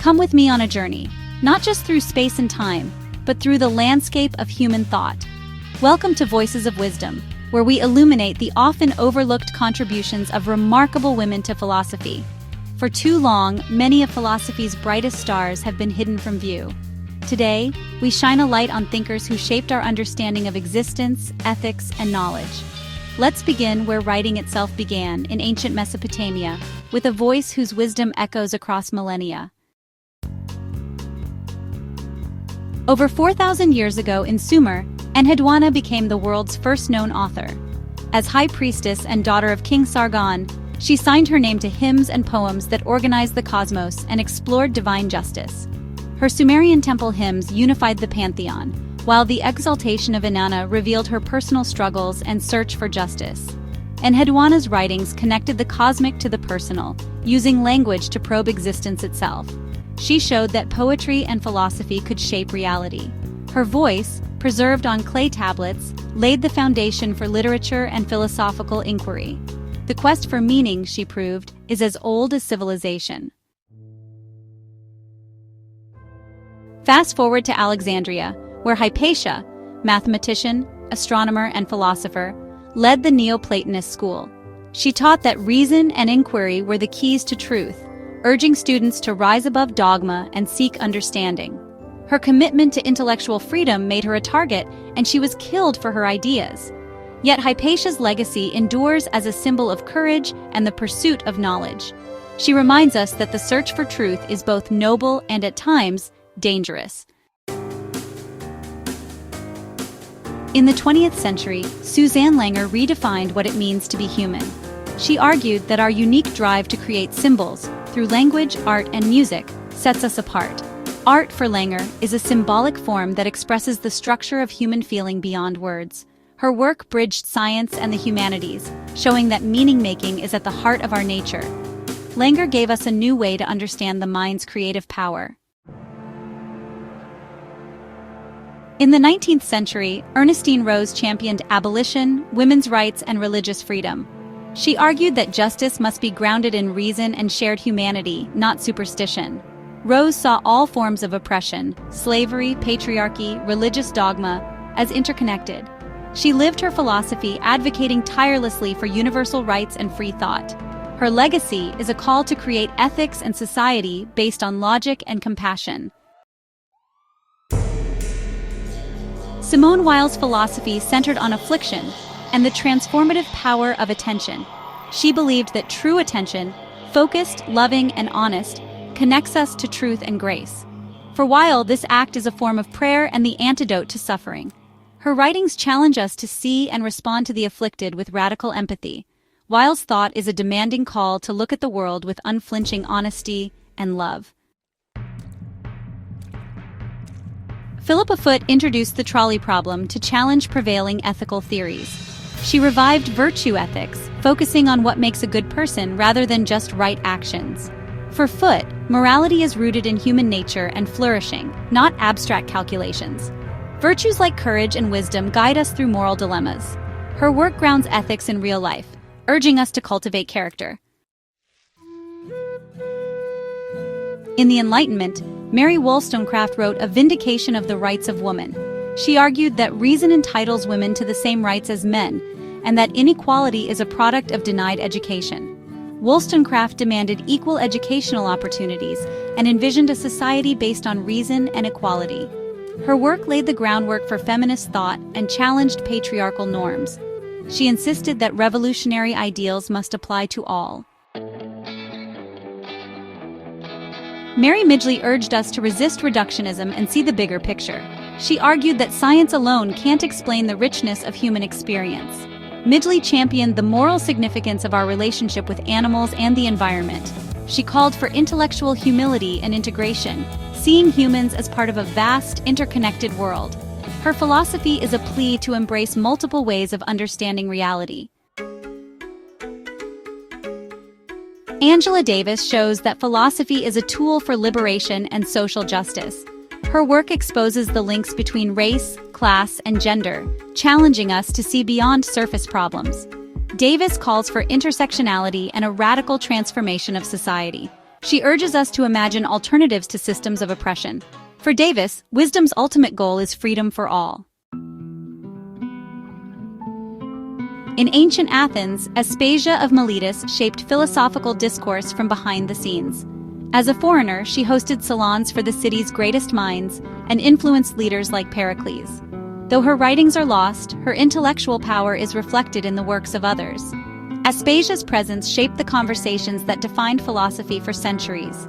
Come with me on a journey, not just through space and time, but through the landscape of human thought. Welcome to Voices of Wisdom, where we illuminate the often overlooked contributions of remarkable women to philosophy. For too long, many of philosophy's brightest stars have been hidden from view. Today, we shine a light on thinkers who shaped our understanding of existence, ethics, and knowledge. Let's begin where writing itself began, in ancient Mesopotamia, with a voice whose wisdom echoes across millennia. Over 4,000 years ago in Sumer, Enheduanna became the world's first known author. As high priestess and daughter of King Sargon, she signed her name to hymns and poems that organized the cosmos and explored divine justice. Her Sumerian temple hymns unified the pantheon, while the exaltation of Inanna revealed her personal struggles and search for justice. Enheduanna's writings connected the cosmic to the personal, using language to probe existence itself. She showed that poetry and philosophy could shape reality. Her voice, preserved on clay tablets, laid the foundation for literature and philosophical inquiry. The quest for meaning, she proved, is as old as civilization. Fast forward to Alexandria, where Hypatia, mathematician, astronomer, and philosopher, led the Neoplatonist school. She taught that reason and inquiry were the keys to truth, urging students to rise above dogma and seek understanding. Her commitment to intellectual freedom made her a target, and she was killed for her ideas. Yet Hypatia's legacy endures as a symbol of courage and the pursuit of knowledge. She reminds us that the search for truth is both noble and, at times, dangerous. In the 20th century, Suzanne Langer redefined what it means to be human. She argued that our unique drive to create symbols, through language, art, and music, sets us apart. Art, for Langer, is a symbolic form that expresses the structure of human feeling beyond words. Her work bridged science and the humanities, showing that meaning-making is at the heart of our nature. Langer gave us a new way to understand the mind's creative power. In the 19th century, Ernestine Rose championed abolition, women's rights, and religious freedom. She argued that justice must be grounded in reason and shared humanity, not superstition. Rose saw all forms of oppression, slavery, patriarchy, religious dogma, as interconnected. She lived her philosophy advocating tirelessly for universal rights and free thought. Her legacy is a call to create ethics and society based on logic and compassion. Simone Weil's philosophy centered on affliction and the transformative power of attention. She believed that true attention, focused, loving, and honest, connects us to truth and grace. For Weil, this act is a form of prayer and the antidote to suffering. Her writings challenge us to see and respond to the afflicted with radical empathy. Weil's thought is a demanding call to look at the world with unflinching honesty and love. Philippa Foot introduced the trolley problem to challenge prevailing ethical theories. She revived virtue ethics, focusing on what makes a good person rather than just right actions. For Foot, morality is rooted in human nature and flourishing, not abstract calculations. Virtues like courage and wisdom guide us through moral dilemmas. Her work grounds ethics in real life, urging us to cultivate character. In the Enlightenment, Mary Wollstonecraft wrote A Vindication of the Rights of Woman. She argued that reason entitles women to the same rights as men, and that inequality is a product of denied education. Wollstonecraft demanded equal educational opportunities and envisioned a society based on reason and equality. Her work laid the groundwork for feminist thought and challenged patriarchal norms. She insisted that revolutionary ideals must apply to all. Mary Midgley urged us to resist reductionism and see the bigger picture. She argued that science alone can't explain the richness of human experience. Midgley championed the moral significance of our relationship with animals and the environment. She called for intellectual humility and integration, seeing humans as part of a vast, interconnected world. Her philosophy is a plea to embrace multiple ways of understanding reality. Angela Davis shows that philosophy is a tool for liberation and social justice. Her work exposes the links between race, class, and gender, challenging us to see beyond surface problems. Davis calls for intersectionality and a radical transformation of society. She urges us to imagine alternatives to systems of oppression. For Davis, wisdom's ultimate goal is freedom for all. In ancient Athens, Aspasia of Miletus shaped philosophical discourse from behind the scenes. As a foreigner, she hosted salons for the city's greatest minds and influenced leaders like Pericles. Though her writings are lost, her intellectual power is reflected in the works of others. Aspasia's presence shaped the conversations that defined philosophy for centuries.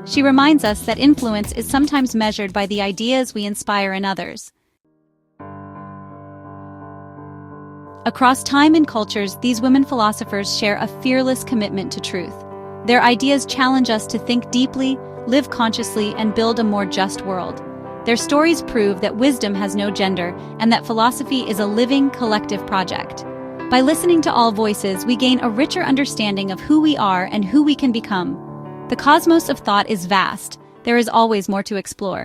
She reminds us that influence is sometimes measured by the ideas we inspire in others. Across time and cultures, these women philosophers share a fearless commitment to truth. Their ideas challenge us to think deeply, live consciously, and build a more just world. Their stories prove that wisdom has no gender and that philosophy is a living, collective project. By listening to all voices, we gain a richer understanding of who we are and who we can become. The cosmos of thought is vast. There is always more to explore.